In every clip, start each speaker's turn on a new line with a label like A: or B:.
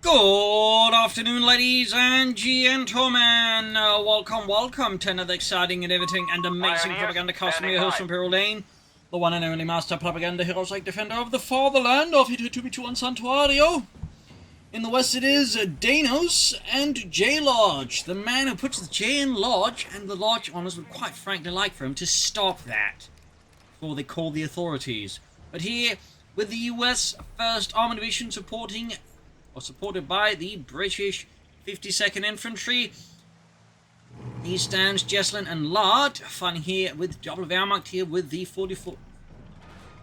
A: Good afternoon, ladies and gentlemen. Welcome to another exciting and everything and amazing Propagandacaster. I'm your host from Imperial Lane, the one and only master propaganda heroes like defender of the fatherland of Hit 2B2 on Santuario. In the west it is Danos and Jlodge, the man who puts the J in Lodge, and the Lodge honors would quite frankly like for him to stop that before they call the authorities. But here, with the US 1st Armored Division supported by the British 52nd Infantry. He stands Jesulin and Lardt, fighting here with double Wehrmacht here with the 44.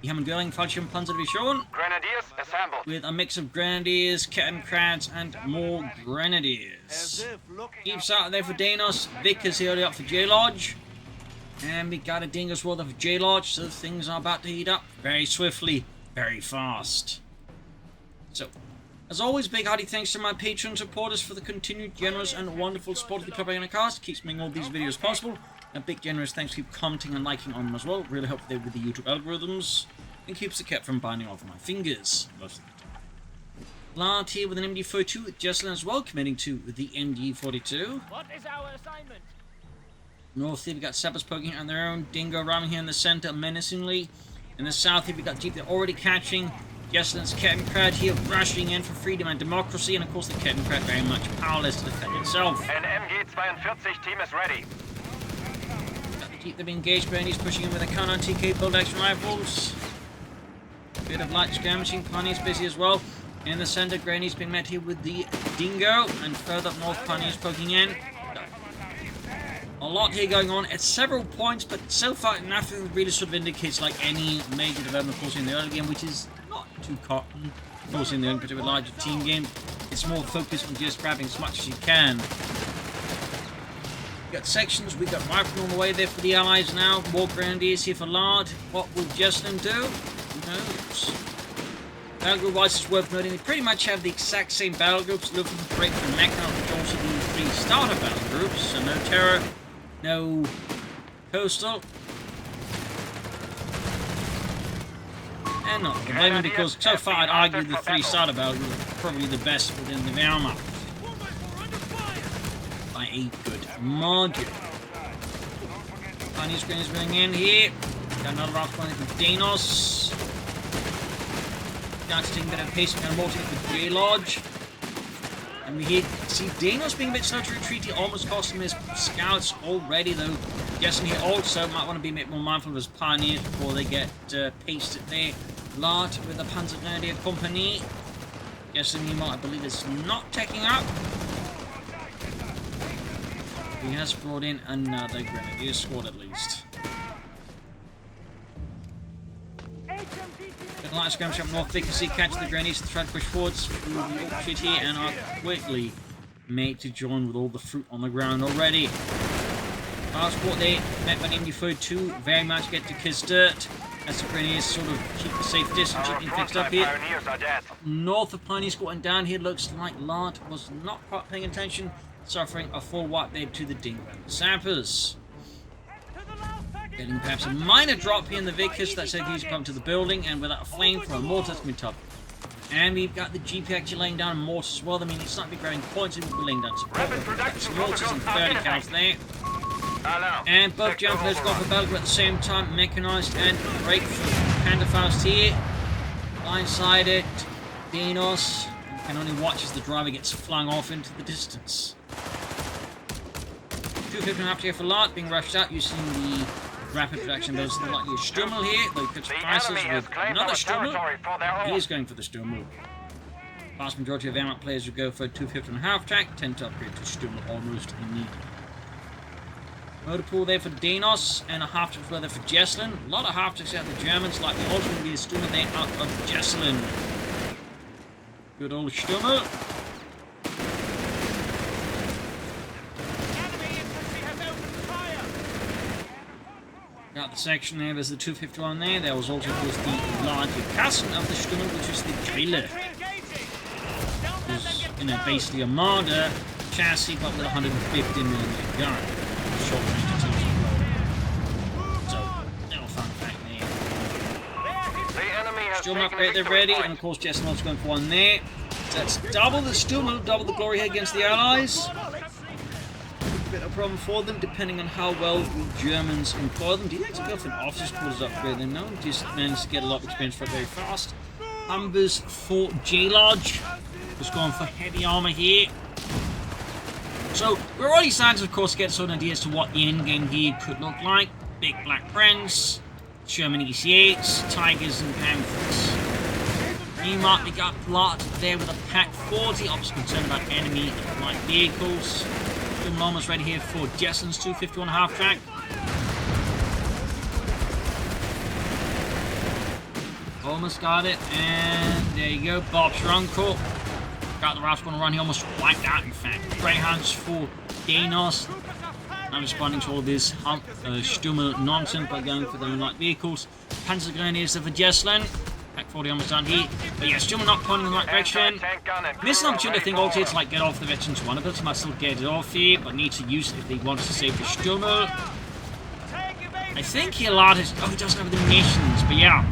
A: Die Hammergöring Fallschirmpanzerdivision.
B: Grenadiers assembled.
A: With a mix of Grenadiers, Kettenkrats, and more Grenadiers. Keeps out there for Danos. Vic is here up for Jlodge. And we got a Dingo's worth of Jlodge, so things are about to heat up very swiftly, very fast. So, as always, big hearty thanks to my Patreon supporters for the continued generous and wonderful support of the Propagandacast. Keeps making all these videos possible. And big generous thanks to keep commenting and liking on them as well. Really helps with the YouTube algorithms. And keeps the cat from binding off my fingers most of the time. Lardt here with an MD42. Jesulin as well, committing to the MD42.
C: What is our assignment?
A: North here we got Sappers poking out their own. Dingo ramming here in the center menacingly. In the south here we got Jeep they're already catching. Jesulin's Kettenkrat here rushing in for freedom and democracy, and of course the Kettenkrat very much powerless to defend itself.
B: An MG-42 team is ready.
A: Got the Jeep they've been engaged by, and he's pushing in with a counter TK bolt-action rifles. Bit of light skirmishing, Pioneer's busy as well. In the center, Granny's been met here with the Dingo, and further up north, Pioneer's poking in. A lot here going on at several points, but so far nothing really sort of indicates like any major development, of course, in the early game, which is not too common. Of course, in the open with a larger team game, it's more focused on just grabbing as much as you can. We got sections, we got rifle on the way there for the Allies now. More Grenadiers here for Lardt. What will Jesulin do? Who knows? Battle group wise, it's worth noting they pretty much have the exact same battle groups, looking to break the Mechanized, which also the 3 starter battle groups, so no terror. No coastal. And not complaining because so far I'd argue the 3 starter battles are probably the best within the Wehrmacht. By a good margin. Pioneer screen is going in here. Got another round running for Danos. Now taking a bit of pace and more for Jlodge. And we see Danos being a bit slow to retreat. He almost cost him his scouts already, though. Guessing he also might want to be a bit more mindful of his pioneers before they get pasted there. Lardt with the Panzer Grenadier Company. Guessing he might, I believe, is not taking up. He has brought in another Grenadier squad at least. The light skirmish up north, they can see catch the Grenadiers and try to push forwards through the orchard here and are quickly made to join with all the fruit on the ground already. Passport there, met by MD42, very much get to kiss dirt as the Grenadiers sort of keep a safe distance, keeping fixed up here. North of Pioneers going down here, looks like Lardt was not quite paying attention, suffering a full wipe there to the Dingo and the Sappers. Getting perhaps a minor drop here in the Vicus, that's how he's come to the building, and without a flame for a mortar, that's going to be tough. And we've got the GP actually laying down mortars as well. I mean, it's not be grabbing points, it will be laying down support. That's mortars and 30 counts there. And both jumpers go for battle at the same time, mechanized and break for Pandafaust here. Blindsided, Danos. You can only watch as the driver gets flung off into the distance. 250 here for Lardt, being rushed out using the rapid production those like your Stummel here, though cuts prices with another Stummel. He is going for the Stummel. Vast majority of Wehrmacht players who go for a 250.5 track tend to upgrade to Stummel almost immediately. Motor pool there for Danos and a half track further for Jesulin. A lot of half tracks out of the Germans, like the also going to be a Stummel there out of Jesulin. Good old Stummel. Got the section there, there's the 251 there. There was also, of course, the larger cousin of the Stummel, which is the Driller. It was, basically a Marder chassis, but with a 150mm gun. Short range attacks. So, little fun fact there.
B: The enemy has
A: Still not great, they're ready, and of course Jesulin's going for one there. That's double the Stummel, double the glory here against the Allies. A bit of a problem for them, depending on how well the Germans employ them. Do you actually go for an officer's quarters upgrade? Then no, just managed to get a lot of experience for it very fast. Humbers for Jlodge. Just going for heavy armor here. So we're already starting to, of course, get sort of ideas to what the end game here could look like. Big Black Prince, Sherman EC8s, Tigers and Panthers. Meanwhile, we got Lardt there with a Pack 40, obviously concerned about enemy light vehicles. Still almost ready here for Jesulin's 251 half-track. Almost got it, and there you go, Bob's your uncle. Got the Ralph's going to run, he almost wiped out, in fact. Greyhounds for Danos. I'm responding to all this Stummel nonsense by going for their own light vehicles. Panzer Grenadiers for Jesulin. Pack 40 almost done here. But yeah, Stummel not pointing in the right direction. Missing an opportunity, I think, also to like get off the Veterans 1 ability. Might still get it off here, but need to use it if they want to save the Stummel. I think he allowed his... Oh, he doesn't have the munitions, but yeah.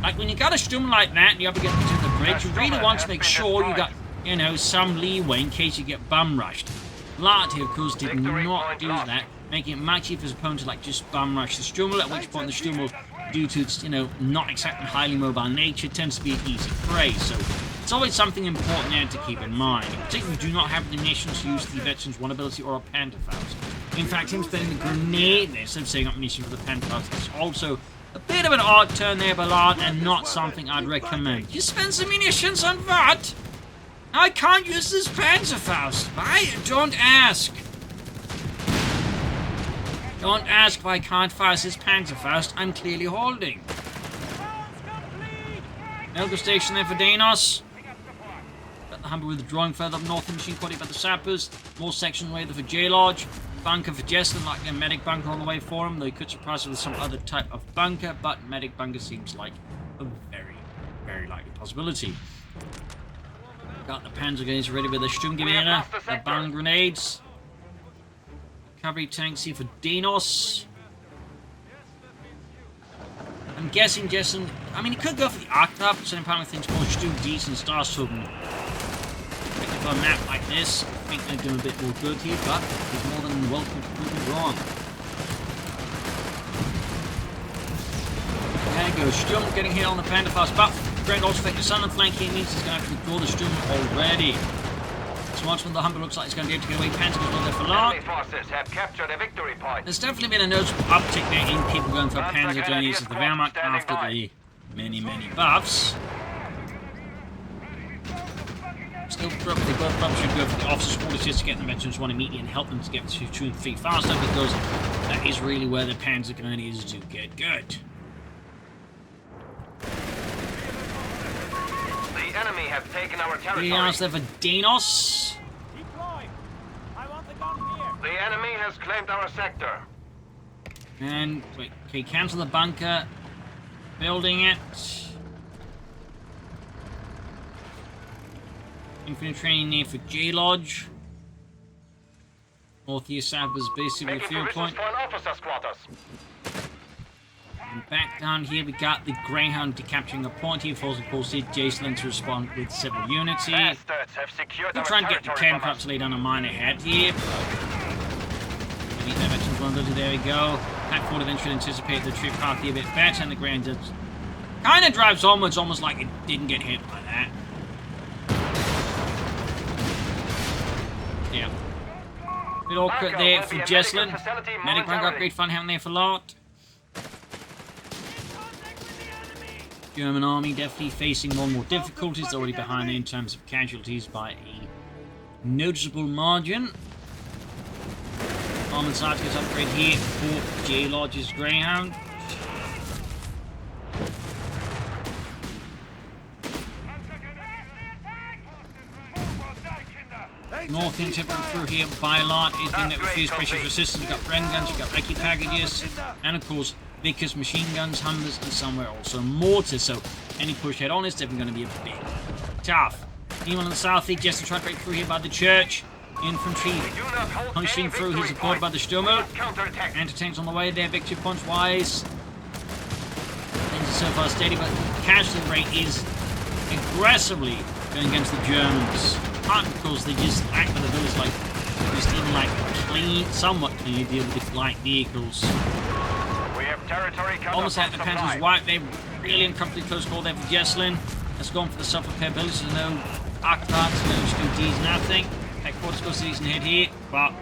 A: Like, when you got a Stummel like that and you have to get to the bridge, you really want to make sure you got, you know, some leeway in case you get bum rushed. Lardt here, of course, did not do that, making it much easier for his opponent to, like, just bum rush the Stummel, at which point the Stummel, due to its, you know, not exactly highly mobile nature, tends to be an easy prey. So it's always something important there to keep in mind. In particular, you do not have the munitions to use the Veterans 1 ability or a Panzerfaust. In fact, him spending the grenade there instead of saving up munitions for the Panzerfaust is also a bit of an odd turn there by Lardt, and not something I'd recommend. You spend some munitions on what? I can't use this Panzerfaust. I don't ask. Don't ask if I can't fire this Panzerfaust I'm clearly holding. Medical station there for Danos. Got the Humber withdrawing further up north, machine quality by the sappers. More section away there for Jlodge. Bunker for Jesulin, like a medic bunker on the way for him. Though he could surprise us with some other type of bunker, but medic bunker seems like a very, very likely possibility. Got the Panzer Grenadiers ready with the Sturmgewehr, the Bang Grenades. Cavalry tanks here for Danos. I'm guessing Jesulin, I mean, he could go for the Arctop, so apparently things more Sturm Dies and Starshooten. If a map like this, I think they're doing a bit more good here, but he's more than welcome to prove me wrong. There you go, Sturm getting hit on the Panzerfaust, but Greg also affected the southern flank here, means he's going to have to withdraw the Sturm already. So once when the Humber looks like he's going to be able to get away, Panzer goes well there for Lardt.
B: Forces have captured a victory point.
A: There's definitely been a noticeable uptick there in people going for Panzer Grenadiers of the Wehrmacht after the many, many buffs. Still, probably both probably should go for the officer's quarters just to get the Veterans 1 immediately and help them to get to 2 and 3 faster, because that is really where the Panzer Grenadiers do get good.
B: The enemy have taken our territory.
A: There for Danos.
B: The enemy has claimed our sector.
A: And, wait, okay, cancel the bunker. Building it. Infantry training there for Jlodge. Northeast South is basically the field point.
B: For an officer's quarters.
A: And back down here we got the Greyhound decapturing a point here. Falls of course did Jesulin to respond with several units here. We'll try and get the 10 perhaps to lay down a mine ahead here. There we go. Pack 40 then should anticipate the trip path here a bit better, and the Greyhound does kind of drives onwards, almost like it didn't get hit by that. Yeah. Bit awkward there for Jesulin. Medic bunker upgrade fun having there for Lardt. German army definitely facing more and more difficulties. They're already behind in terms of casualties by a noticeable margin. Armored side gets upgrade here for Jlodge's Greyhound. North interpreted through here by Lardt is being met with fierce pressure resistance. You've got Bren guns, you've got Recce packages, and of course Vickers machine guns, Hummers, and somewhere also mortars. So any push head on is definitely going to be a bit tough. Meanwhile on the south, he just tried to break through here by the church. Infantry punching through, he's supported by the Sturmer. Anti-tanks on the way there, victory points wise. Things are so far steady, but the casualty rate is aggressively going against the Germans. Partly because they just lack the ability, like, just even like clean, somewhat cleanly deal with the light vehicles.
B: We have territory cover.
A: Almost had the Panthers wiped. They really uncomfortably close call there for Jesulin. Has gone for the self-repair abilities. There's no arc parts, no Ds, nothing. Heck, quarter goes decent hit here, but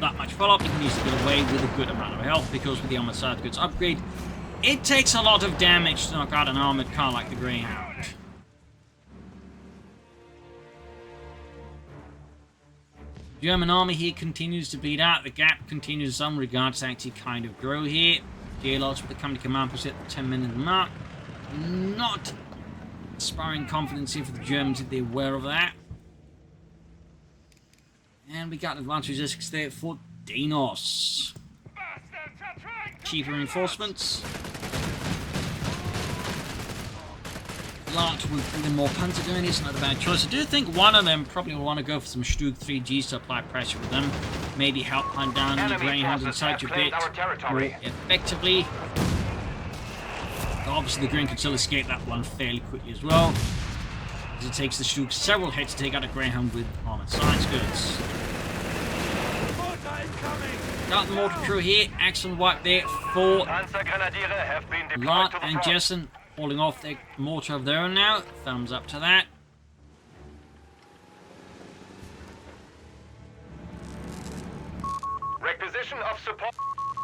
A: that much follow-up. You can use to get away with a good amount of health because with the armored side goods upgrade, it takes a lot of damage to knock out an armored car like the Greyhound. German army here continues to beat out. The gap continues in some regards to actually kind of grow here. Jlodge with the company command post at the 10-minute mark. Not inspiring confidence here for the Germans if they're aware of that. And we got advanced resistance there for Danos. Cheaper reinforcements. Lardt with even more Panzer grenadiers, not a bad choice. I do think one of them probably will want to go for some Coh3 to apply pressure with them. Maybe help hunt down the Greyhound inside a bit more effectively. Obviously the Green can still escape that one fairly quickly as well, as it takes the Stug several hits to take out a Greyhound with armored science goods. Got the mortar crew here, excellent wipe there for Lardt and Jesulin. Falling off their mortar of their own now. Thumbs up to that.
B: Requisition of support.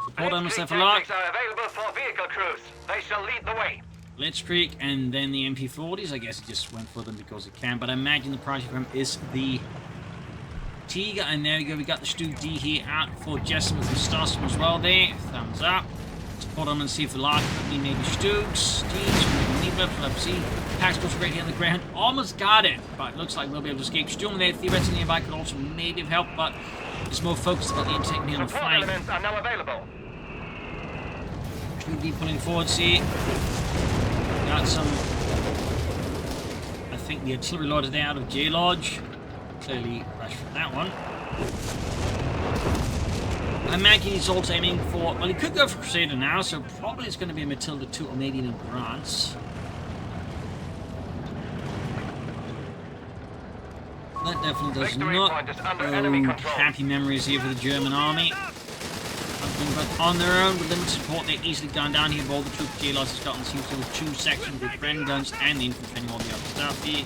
A: Support on myself a lot.
B: Are available for vehicle crews. They shall lead the way.
A: Blitzkrieg and then the MP40s. I guess it just went for them because it can. But I imagine the priority for him is the Tiger. And there we go. We got the Stug D here out for Jesulin with the Starstorm as well there. Thumbs up. Support on and see if the Lardt company maybe Stugs, let's see. Pax push right here on the ground. Almost got it, but it looks like we'll be able to escape. Storm there, theoretically nearby could also maybe have helped, but it's more focused about the intake here on the flank.
B: Elements are now available.
A: Stug D pulling forwards here. Got some, I think the artillery loader there out of Jlodge. Clearly rushed from that one. I imagine he's also aiming for, well, he could go for Crusader now, so probably it's going to be a Matilda 2 or maybe an Advance. That definitely does not happy memories here for the German army. But on their own, with limited support, they're easily gone down here. All the troops Jlodge has gotten seems to have 2 sections with Bren guns and the infantry and all the other stuff here.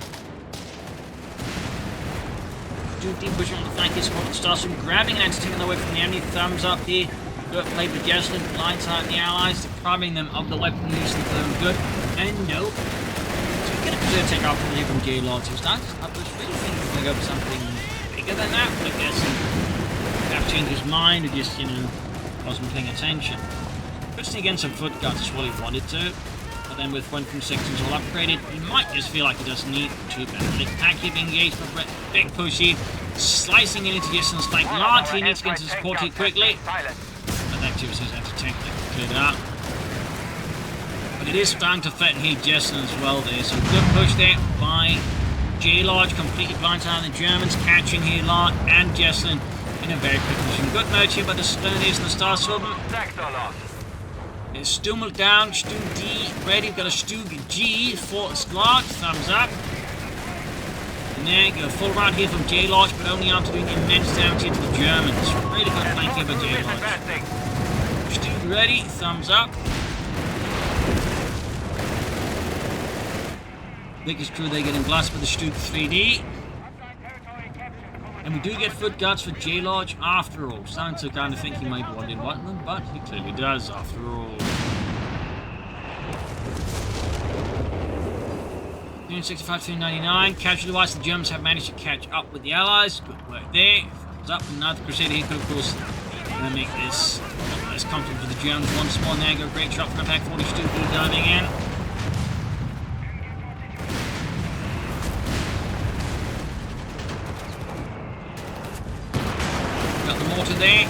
A: Deep pushing on the flank here, support the Starstorm, grabbing and taking away from the enemy. Thumbs up here. Good play with Jesulin, blindside the allies, depriving them of the weapon use that they're good. And no. So we get a clear take off here from Jlodge. Who's not up this really thinking he's going to go for something bigger than that, but I guess he have changed his mind or just, you know, wasn't paying attention. Pushing against some foot guards is what he wanted to. But then with 1 from sections all upgraded, he might just feel like he doesn't need to. But active engaged for big pushy, slicing it into Jesulin's flank. Lardt here needs to get into support here quickly. But that gives his anti-tank cleared out. But it is starting to threaten here Jesulin as well there. So good push there by Jlodge, completely blindsiding the Germans, catching here Lardt and Jesulin in a very quick position. Good merge here by the Stern-A's and the Starstorm. There's Stummel down, Stug D ready, we've got a Stug G for Lardt, thumbs up. And there you go, full round here from Jlodge, but only after doing immense damage here to the Germans. Really good flank here by Jlodge. Stug ready, thumbs up. Biggest crew, they're getting blasted with the Stug 3D. And we do get foot guards for Jlodge after all. Starting to kind of think he might didn't want them, but he clearly does after all. 365-399. Casualty-wise, the Germans have managed to catch up with the Allies. Good work there. Thumbs up. Another Crusader here could, of course, make this less comfortable for the Germans once more. There you go. Great shot for attack 40 Stug diving in. Mortar there.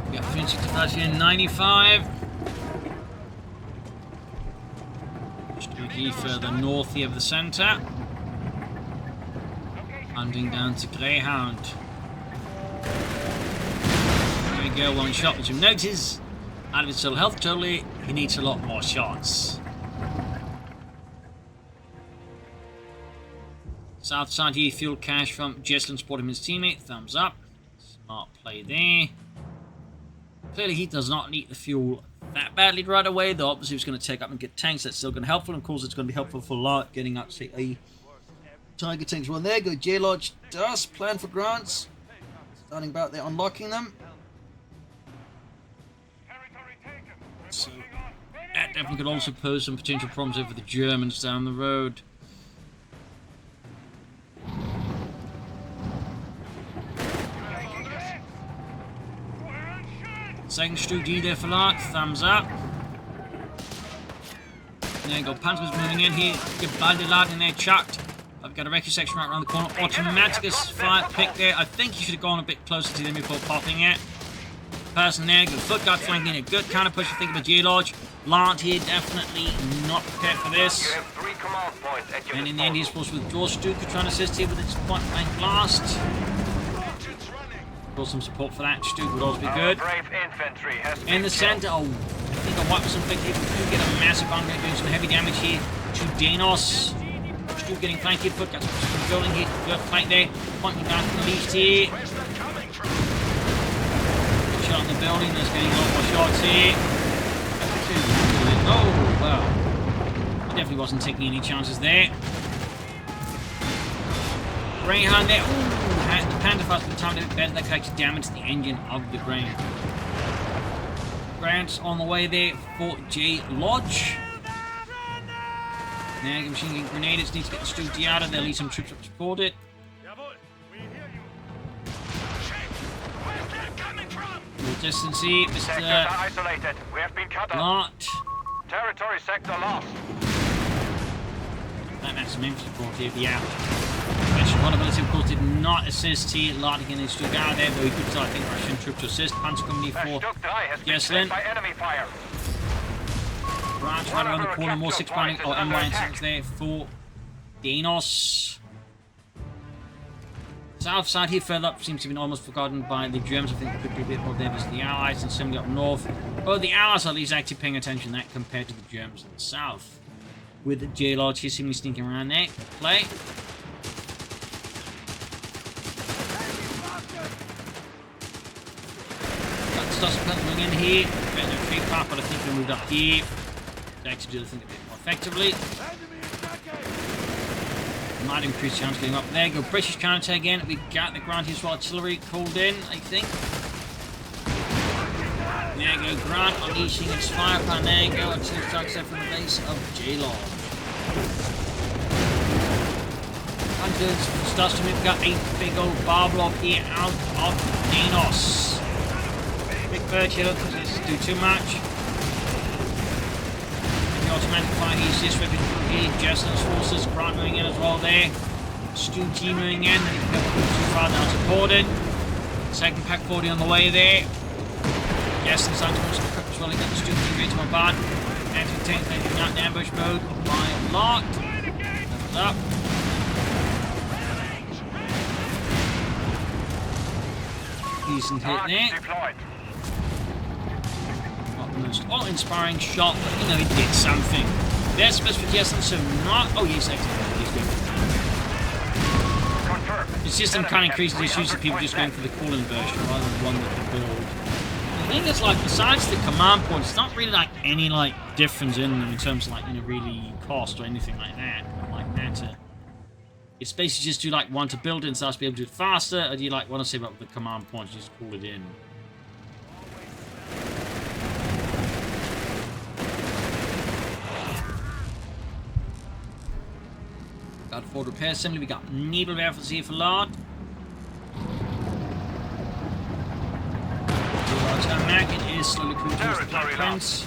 A: We got 365 here, 95. Stug further north here of the centre. Hunting down to Greyhound. There we go, one shot which you notice. Out of his total health totally, he needs a lot more shots. South side here, fuel cache from Jesulin spotting his teammate. Thumbs up. Smart play there. Clearly he does not need the fuel that badly right away, though obviously he's going to take up and get tanks. That's still going to be helpful. And of course it's going to be helpful for Lardt getting up, say, a Tiger tanks. Well, there go Jlodge does plan for grants. Starting about there, unlocking them. So that definitely could also pose some potential problems over the Germans down the road. Second Stu there for Lardt, thumbs up. There you go, Panzer's moving in here. Get banded Lardt in there, chucked. I've got a rescue section right around the corner. Automaticus fire pick there. I think he should have gone a bit closer to them before popping it. Person there, good foot guard flanking a good counter push. I think about Jlodge. Lardt here definitely not prepared for this.
B: You have 3 command points at your
A: And in the end he's supposed to withdraw. Stu could try and assist here with its point blank blast. Got some support for that. Stu would also be good.
B: Brave infantry has
A: In the centre, oh, I think I wiped some big people. Do get a massive bump doing some heavy damage here to Danos. Stu getting flanked here. Put got some building here. Good flank there. Pointing down to the least here. Good shot on the building. There's getting a lot more shots here. Oh, well. He definitely wasn't taking any chances there. Greyhound there. Ooh. The Panther Fast by the time they bent, they could actually damage the engine of the Greyhound. Grant's on the way there for Jlodge. Now machine gun grenades need to get the Stu out of there, leave some troops up to support it. More distance here, Mr.
B: isolated. We have been cut off.
A: Lardt.
B: Territory sector lost.
A: That's some infantry support here, the out. Special vulnerability, of course, did not assist here. Lardt again is Stuck out there, but he could start, I think, Russian troop to assist. Panzer Company for Jesulin.
B: By enemy fire.
A: Branch right around the corner, more 6 pounding. Oh, M1 there for Danos. South side here, further up, seems to have been almost forgotten by the Germans. I think there could be a bit more there as the Allies, and similarly up north. Oh, the Allies are at least actually paying attention to that compared to the Germans in the south. With Jlodge here, seemingly sneaking around there. Play. Stuff moving in here. Better than free part, but I think we moved up here to actually do the thing a bit more effectively. Might increase chance getting up there. Go British counter again. We got the Grant as well. Artillery called in, I think. There you go, Grant unleashing its firepower. There you go. Artillery strikes there from the base of Jlodge. Hunters starts to move. Got a big old bar block here out of Danos. Big bird here because it's do too much. And the automatic fire he's just ripping through here. Jesulin's forces, Grant moving in as well there. Stu T moving in, and he can go too far down supported. Second pack 40 on the way there. Jesulin's starting to also quick as well. He got the Stu T ready to bombard. Anti-tank taking out in ambush mode by Lardt. Levels up. Decent hit there. Not the most awe-inspiring shot, but you know, he did something. There's space for Jesulin, so not. Oh, yes, actually, he's good. It's just some kind of increasing issues that people just going for the call-in version rather than one that can build. The thing is, like, besides the command points, it's not really like any like difference in them in terms of like, you know, really cost or anything like that. Like matter. It's basically just do you like want to build it and start to be able to do it faster, or do you like want to save up the command points, just call it in. Got Ford repair assembly. We got Nebelwerfers here for Lardt. It is slowly coming towards the black fence.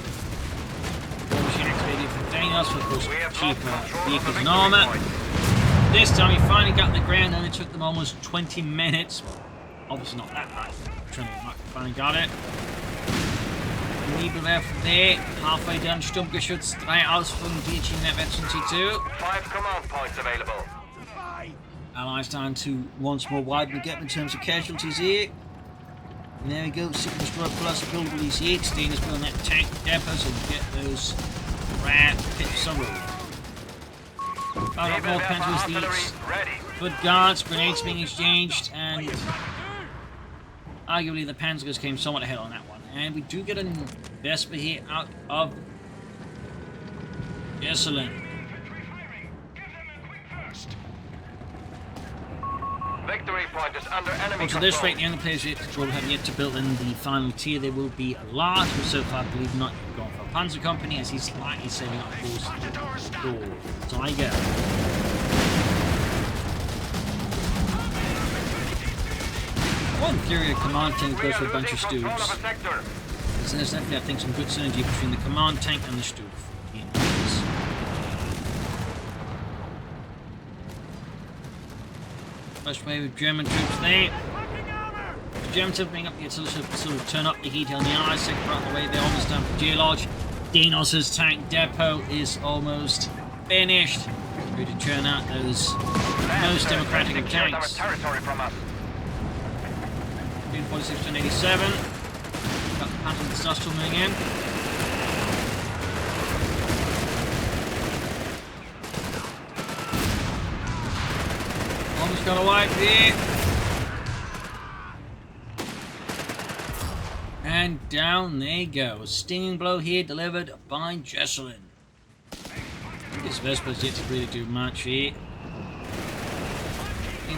A: War machine activated for Danos, for of course cheaper vehicles and armour. This time we finally got the ground, and it took them almost 20 minutes. Obviously not that much. Finally got it. Nebelwerfer there, halfway done. Sturmgeschütz 3 Ausführungen, DG Netwerk 2.
B: 5 command points available.
A: Allies down to once more widen the gap in terms of casualties here. And there we go, Secret Destroyer Plus, build release 8, Danos building that tank depot so we get those rat pits of road. Fire up more panzers, these foot guards, grenades being exchanged, and arguably the Panzers came somewhat ahead on that one. And we do get an Vesper here out of Jesulin.
B: Victory point is under enemy
A: To this rate, the only players yet to have yet to build in the final tier, there will be Lardt, who so far I believe not gone for a Panzer Company, as he's slightly saving up force for Tiger. One theory of command tank goes for a bunch of Stoops. There's definitely, I think, some good synergy between the command tank and the Stoop. First wave of German troops there. The Germans have been up here to sort of turn up the heat on the Allies. Second part of the way, they're almost done for Jlodge. Danos' tank depot is almost finished. Ready to churn out those most democratic of tanks. 46 to 87. Got the Phantom Disaster moving in. Almost got a wipe here. And down they go. A stinging blow here delivered by Jesulin. This Vesper's yet to really do much here.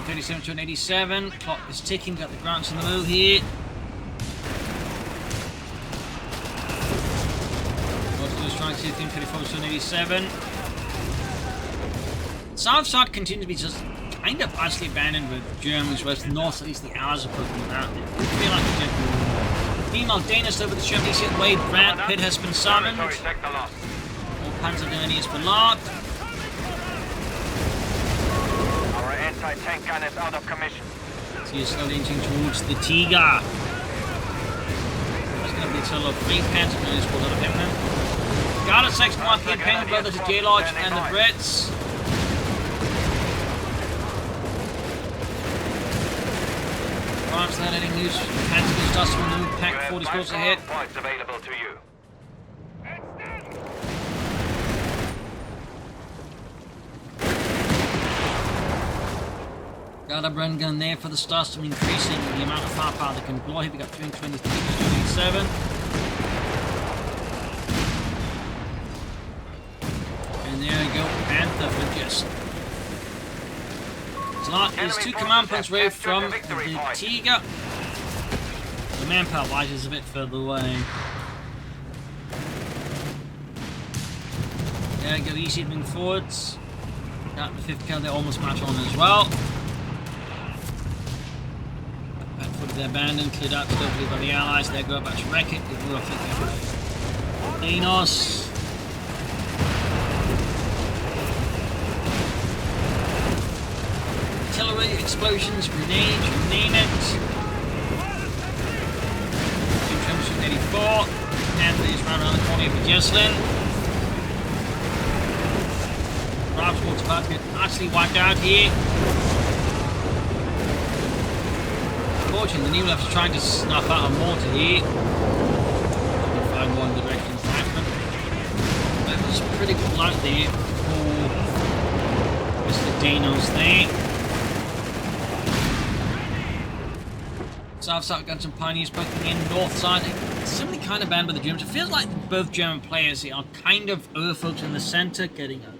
A: 37 to an 87. Clock is ticking. Got the Grants on the move here. Most trying to see 34 to an 87. South continues to be just kind of partially abandoned with Germans, whereas the north, at least the Allies are poking them out. I feel like a different. Meanwhile, Danos over the Germany's hit wave. Brad Pitt has been summoned. All Panzer Grenadiers for Lardt.
B: Anti-tank gun is out of commission.
A: So you're slowly inching towards the Tiger. There's going to be a total of 3 Panzer Grenadiers pulled out of him now. Got a 6-1 hit Penguin Brother to Jlodge and the Brits. France there letting loose Panzer Dust from the move pack 40 scores ahead.
B: Points available to you.
A: Got a run gun there for the Starstorm, increasing the amount of firepower they can deploy. We got 223 to 287. And there we go, Panther for just. Lardt is 2 command points away from the Tiger. The manpower wise is a bit further away. There we go, easy moving forwards. Got the 5th kill, they almost match on as well. They're abandoned, cleared out totally by the Allies. They go back to wreck it. They will Danos. Artillery, explosions, grenades, you name it. 284. Anthony's run around the corner for Jesulin. Bravo's about to get actually wiped out here. Unfortunately, the New Left's trying to snuff out a mortar here. Find one direction fragment. That was pretty blunt there for Mr. Danos there. South side got some pioneers poking in. North side, it's simply kind of banned by the Germans. It feels like both German players here are kind of overfocused in the center, getting a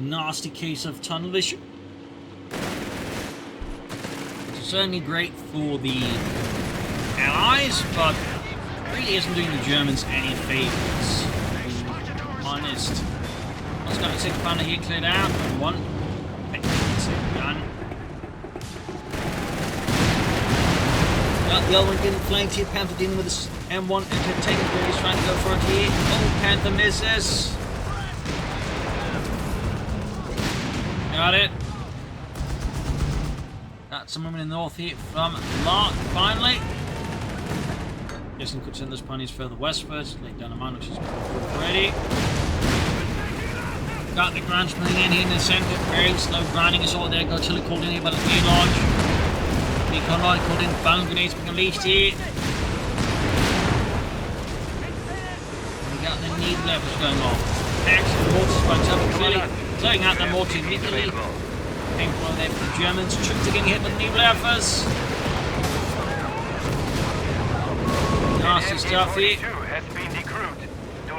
A: nasty case of tunnel vision. Certainly great for the Allies, but really isn't doing the Germans any favors. Honest. Let's go 6 pounder here cleared out. 1. Done. Got the other one getting flanked here. Panther dealing with this M1 taking where he's trying to go for it here. Oh, Panther misses. Got it. Got some movement in the north here from Lardt, finally. Guessing could send those ponies further westward. Lay down a mine, which is ready. Got the grunts moving in here in the center. Very slow grinding is all there. Got till it called in here by the Jlodge. Recon light called in, bone grenades being unleashed here. We got the needle levels going off. Action mortars bunch up clearly, clearing out the mortar immediately. Painful there for the Germans. Troops are getting hit with needle levels. Nasty stuff here.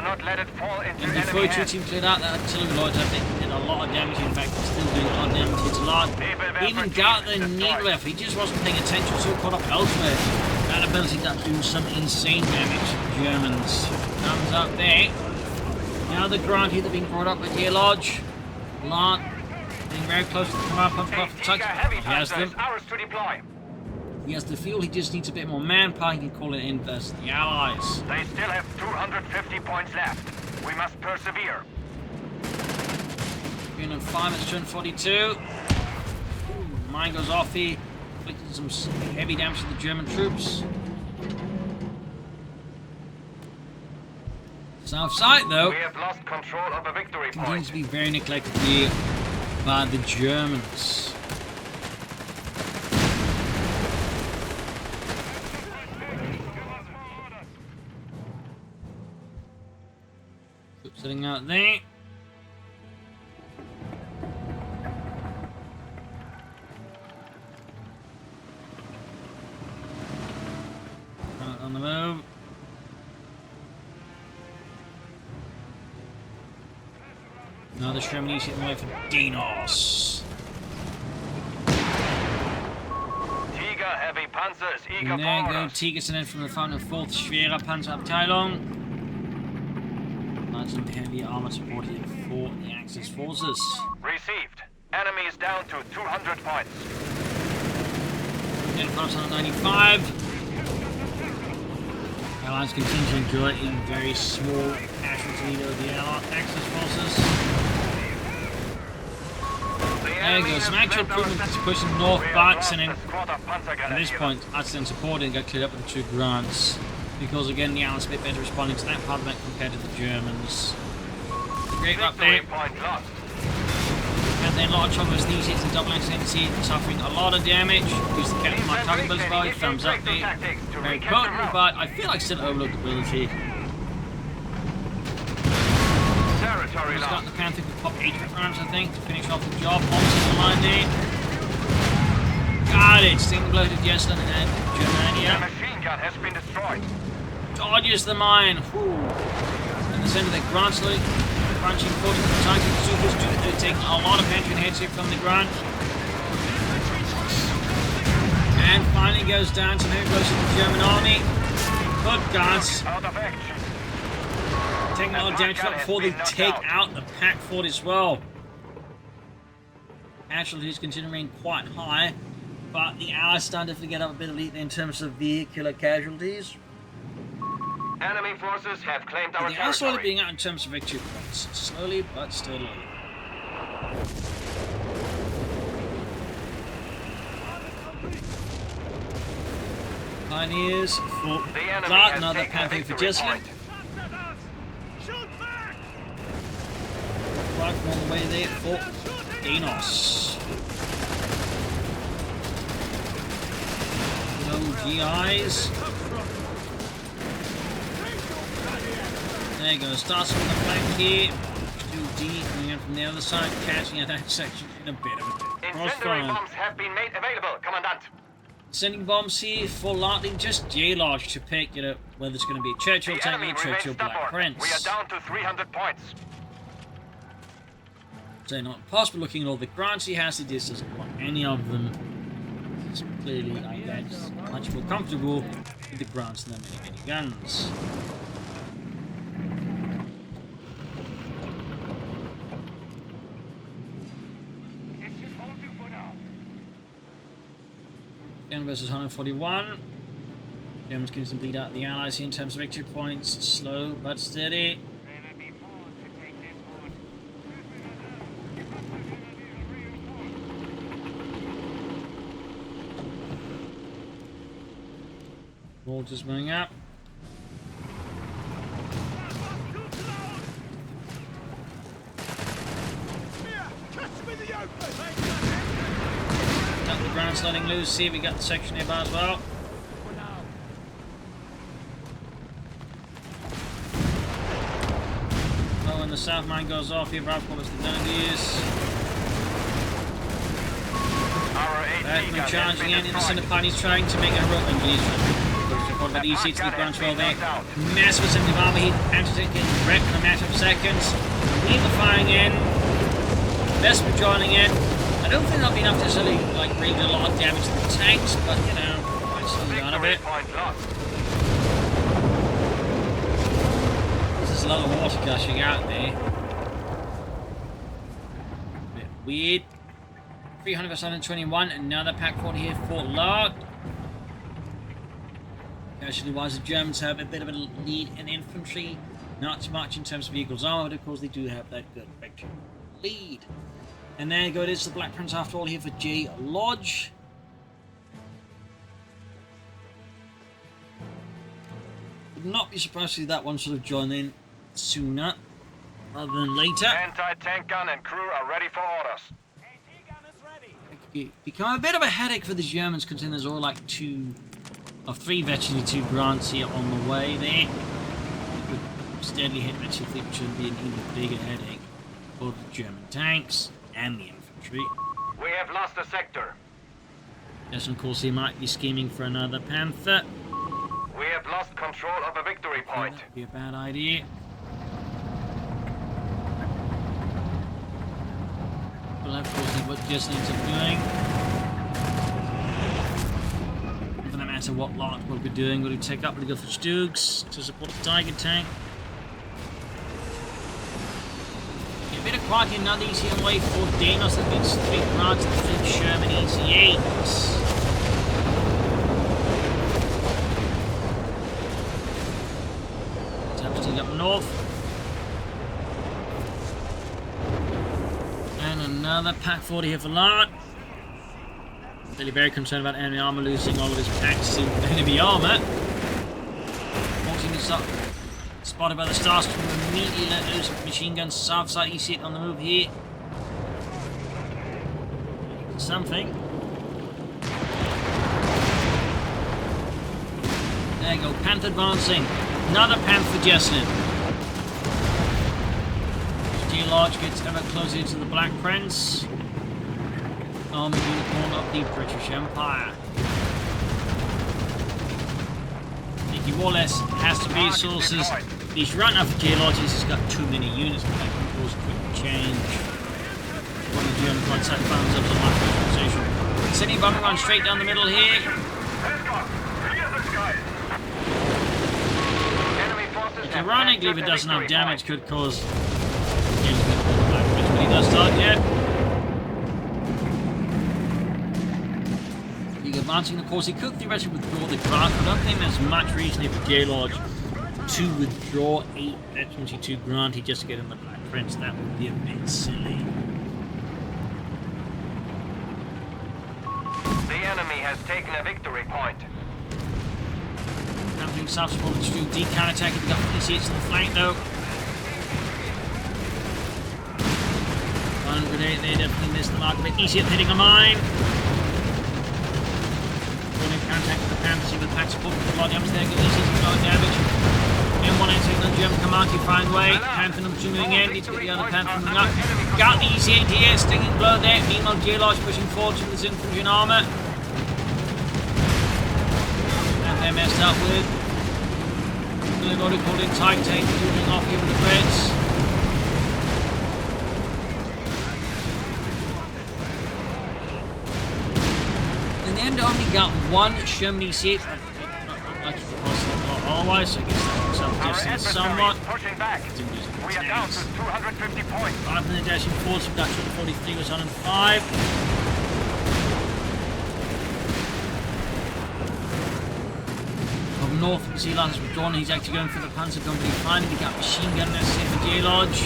A: And before it seems cleared out, that artillery lodge, I think, did a lot of damage. In fact, it's still doing a lot of damage to Lardt. Even got the needle left. He just wasn't paying attention, so caught up elsewhere. That ability to do some insane damage to the Germans. Comes up there. Now the ground here, they're being brought up by Jlodge. Lardt being very close to the command pump off the touch. He has them. He has the fuel, he just needs a bit more manpower. He can call it in versus the Allies.
B: They still have 250 points left. We must persevere.
A: 305, it's 242. Mine goes off here. Inflicting some heavy damage to the German troops. South side, though,
B: We have lost control of a victory
A: continues
B: point.
A: to be very neglected here by the Germans. Sitting out there. Out on the move. Now the Shermanese hitting away for Danos.
B: Tiger heavy panzer is eager
A: And there
B: for
A: go
B: orders.
A: Tigers and then from the front of 4th Schwerer Panzerabteilung. Some heavy armor support here for the Axis forces.
B: Received. Enemy is down to 200 points.
A: In front on 95. Allies continue to enjoy a very small casualty of the Allied Axis forces. There goes some actual improvements pushing north backs, and then at this point, Axis supporting got cleared up with the 2 grants. Because again, the Allies a bit better responding to that part of it compared to the Germans. Great up there. And then Lardt was these hits and double XNC, suffering a lot of damage. Use the captain my target ability by thumbs up there. Very potent, but I feel like still overlooked ability.
B: Territory
A: He's got
B: lost.
A: the Panther to pop 8 rounds, I think, to finish off the job. Onto the line there. Got it. Single blow to Jesulin and
B: The
A: Germania.
B: machine gun has been destroyed.
A: Dodges the mine. Whew. In the center, the Grant slowly crunching forward to the tank. The Supers they're taking a lot of pension heads here from the Grant. And finally goes down to very close to the German army. Good guns.
B: Out of action.
A: Taking a lot of damage before they take out the pack fort as well. Casualties continue to remain quite high, but the Allies starting to get up a bit of lead in terms of vehicular casualties.
B: Enemy forces have claimed our
A: The Allies slowly
B: territory.
A: being out in terms of victory points, slowly but steadily. Pioneers for
B: The enemy
A: Lardt,
B: has
A: another
B: taken a
A: Panther for
B: victory
A: Jesulin.
B: point.
A: Right from all the way there for Danos. No GIs. There you go. Starts on the flank here. 2D coming in from the other side, catching at that section in a bit of a
B: Incendiary
A: crossfire.
B: bombs have been made available, Commandant.
A: Sending bombs here for Lardt, just Jlodge to pick, whether it's going to be a Churchill
B: The
A: tank
B: enemy
A: or a
B: remains
A: Churchill Black
B: stubborn.
A: Prince.
B: We are down to 300 points.
A: So not possible looking at all the grants he has, he just doesn't want any of them. He's clearly, I guess, much more comfortable with the grants than the many guns. Again versus 141. Germans can some bleed out the Allies here in terms of victory points. Slow but steady. Mortars moving up. got the ground sliding loose. See if we got the section nearby as well. Oh, when the south mine goes off, here, Brad, what was the Danos? Backman charging in the center part. He's trying to make a run. And he's report about easy to the ground swell there. Massive assembly of armor. He enters it, getting wrecked in a matter of seconds. Weaver firing in. Vesper joining in. I don't think that'll be enough to necessarily like really do a lot of damage to the tanks, but you know, might slow down a bit. There's a lot of water gushing out there. A bit weird. 300 vs 121, another pack 40 here for Lardt. Casually wise, the Germans have a bit of a lead in infantry. Not so much in terms of vehicles armor, but of course they do have that good victory lead. And there you go, it is the Black Prince after all here for Jlodge. Would not be surprised to see that one sort of join in sooner rather than later.
B: Anti-tank gun and crew are ready for orders.
A: Become a bit of a headache for the Germans, considering there's all like 2 or 3 veteran 2 grants here on the way there. It would steadily hit veteran fleet, which should be an even bigger headache for the German tanks and the infantry.
B: We have lost a sector.
A: Yes, of course, he might be scheming for another Panther.
B: We have lost control of a victory point.
A: That'd be a bad idea. We'll have to see what Jesulin's doing. For no matter what Lardt will be doing, will he take up? Will he go for Stoogs to support the Tiger tank? A bit of quiet here, another easy away for Danos. That means 3 grants and 3 Sherman EZ8s. Tapsting up north. Another pack 40 here for Lardt. Really very concerned about enemy armor losing all of his packs to enemy armor. 14 is up. Spotted by the Starscream, immediately let loose machine guns. South side EC8 on the move here. Something. There you go, Panther advancing. Another Panther Jesulin. Jlodge gets ever closer to the Black Prince. Army unicorn of the British Empire. Nicky Wallace has the resources. He's right now for Jlodge. He's got too many units, but that can cause quick change. One of the German contact found themselves on my position. City bomber run straight down the middle here. Ironically, if it doesn't have damage, could cause but he does start yet. He's advancing, of course. He could theoretically withdraw the grant. I don't think there's much reason for Jlodge to withdraw 8 22 grant. He just get in the Black Prince. That would be a bit silly.
B: The enemy has taken a victory point.
A: Happening south supported through deep counter-attack. We've got EC8s on the flank though. 108, they definitely missed the mark of it. EC8 hitting a mine. Running contact with the Panther, see the pack support with the Lord Yams there. Good EC8 with no damage. M1 entering the German command to find way. Panther number 2 moving in. Need to get the other Panther moving up. Got the EC8 here, stinging blow there. Meanwhile, Jlodge pushing forward to this infantry and armor. And they're messed up with. They've already called in Titan tank, moving off here with the Prince. In the end, I only got 1 Sherman EC8. Like otherwise, so I guess that's self-distance somewhat.
B: Pushing back. We are down to 250 points.
A: 5 minute dashing forward, so we've got 243 was on and 5. From north, you can see Lance withdrawn. He's actually going for the Panzer Company. Finally, we got machine gun necessary for Jlodge.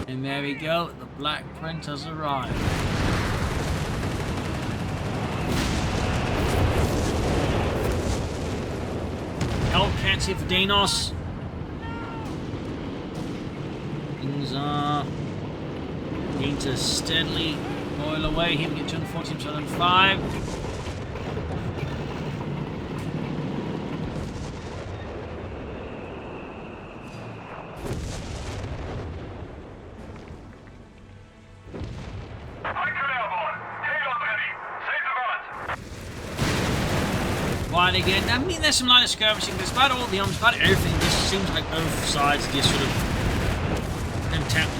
A: And there we go, the Black Prince has arrived. Hellcats here for Danos. Things are going to steadily Boil away, he can get 214.5. Quiet again. I mean, there's some line of skirmishing. There's about all the arms, about everything. It just seems like both sides are just sort of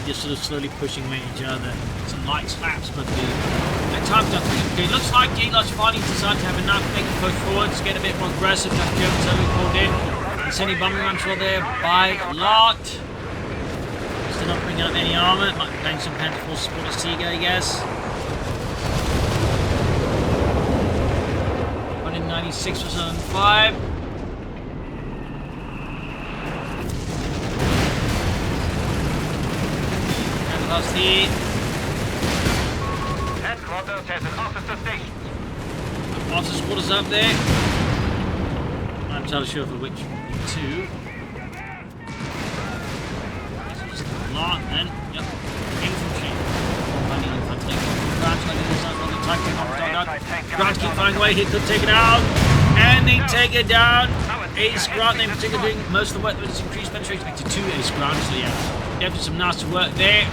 A: just sort of slowly pushing away each other. Some light slaps, but at times it looks like Jlodge finally decided to have enough, make a push forwards, get a bit more aggressive. That German totally called in. And sending bombing runs for there by Lardt. Still not bringing up any armor. Might be playing some Panther Force support as Tiga, I guess. 196 for 5. Lost heat.
B: Headquarters has an officer station.
A: Officer quarters up there. I'm not entirely sure for which two. Lardt then. Yep. Infantry. Grant keep finding a way. He could take it out. And they take it down. Ace Grant in particular doing most of the work with his increased penetration back to 2 Ace Grant. So yeah, definitely some nasty work there.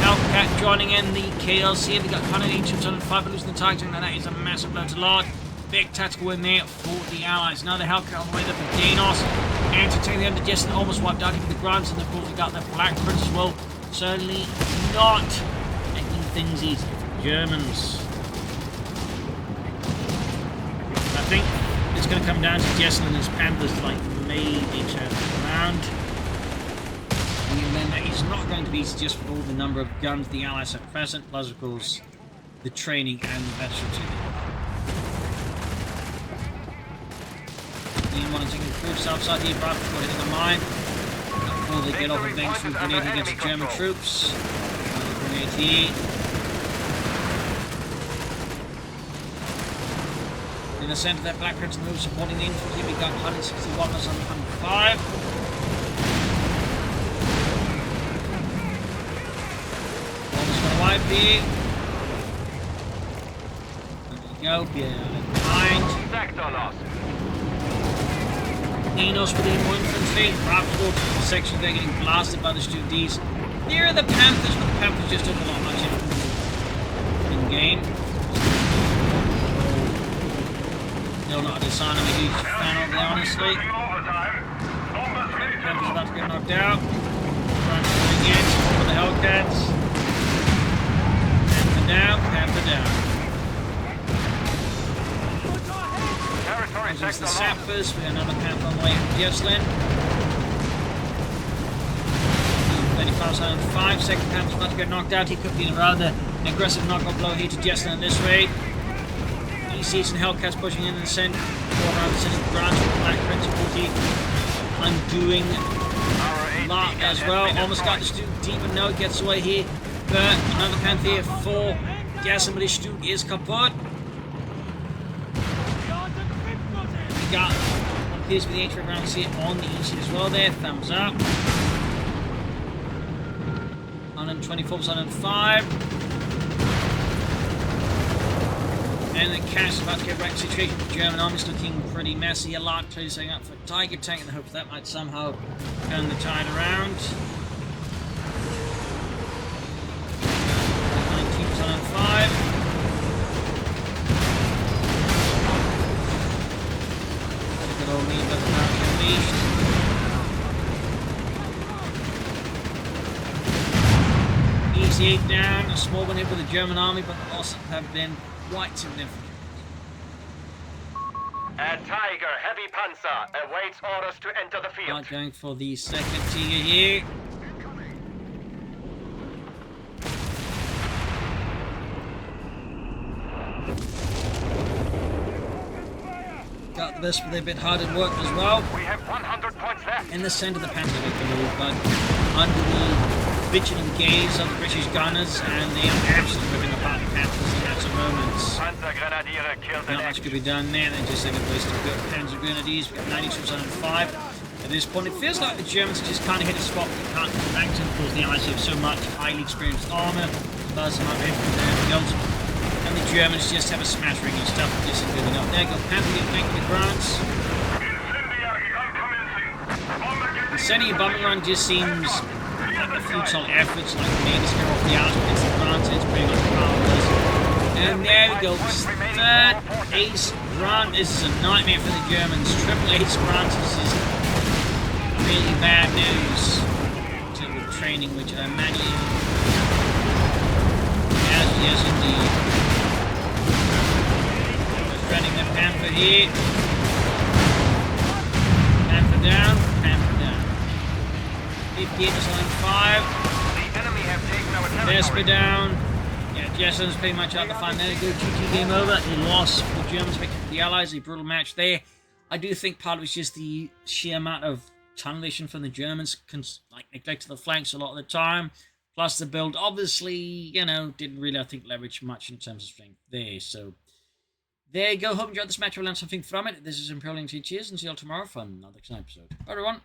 A: Hellcat joining in the KLC. They got 108.5 losing the target, and that is a massive blow to Lardt. Big tactical win there for the Allies. Now the Hellcat on the way there for Danos. And to take the under Jesulin almost wiped out even the Grants, and of course we got the Black Prince as well. Certainly not making things easy for the Germans. I think it's going to come down to Jesulin and his Panthers to like maybe turn around. And then it's not going to be easy just for all the number of guns the Allies have present, plus of course the training and the veterans. Lean one and taking the troops outside here, right before hitting a mine. Before they get off a bench through grenade against the German troops. Another grenade here. In the centre, that Black Prince move supporting the infantry. We got 161 plus 105. Wipe here. There we go, behind.
B: Sector lost.
A: Danos with the more infantry. Right forward to the section, they're getting blasted by the Ds. Here are the Panthers, but the Panthers just took a lot much in game. Still not a sign of a huge fan of there, honestly. Panthers about to get knocked out. Trying to again, for the Hellcats. Down, Panther down. There's the Sappers. We got another Panther on the way from Jesulin. 35.5. Second Panther's about to get knocked out. He could be a rather aggressive knockout blow here to Jesulin this way. You see some Hellcats pushing in the center. Around the center branch with Black Prince 40. Undoing Lardt as well. Almost got the student deep, but no, it gets away here. But another Panther here for Jesulin, but his Stutt is kaput. We got what appears to be the atrium rounds here on the east as well there. Thumbs up. 124, 105. And the Cash is about to get wrecked situation. The German army's looking pretty messy. Lardt clearly setting up for a Tiger tank in the hopes that might somehow turn the tide around. 5. Look at all me, but now unleashed. Easy 8 down, a small one hit with the German army, but the losses have been quite significant.
B: A Tiger heavy panzer awaits orders to enter the field.
A: Not going for the second Tiger here. Got the best, but they're a bit hard at work as well.
B: We have 100 points left.
A: In the centre of the Panther make the move, but under the vigilant gaze of the British gunners, and they are absolutely ripping apart the Panthers in that moments. Not much could be done there. They're just second place to go. Panzer Grenadiers, we got 92 on 5. At this point, it feels like the Germans just kind of hit a spot they can't come back to because the Allies have so much highly experienced armour, plus amount of infantry goes, and the Germans just have a smattering of stuff that isn't good enough. There go Panther making the grants. The Incendiary bombing run just seems like a futile efforts, like the main scare off the Allies against the grants, it's pretty much powerless. And there we go, third ace grant. This is a nightmare for the Germans. Triple ace grants. This is really bad news in terms of training, which I imagine. Yes, indeed. Just running the Panther here. Panther down, Panther down. 58 is on 5.
B: The enemy have taken our
A: Vesper
B: territory.
A: down. Yeah, Jesulin's pretty much out the fight. There we go, GG game over. He lost for the Germans, making the Allies. A brutal match there. I do think part of it was just the sheer amount of tunnel vision from the Germans, like neglecting the flanks a lot of the time. Plus the build, obviously, you know, didn't really, I think, leverage much in terms of strength there. So there you go. Hope you enjoyed this match. We'll learn something from it. This is Imperial Cheers, and see you all tomorrow for another episode. Bye, everyone.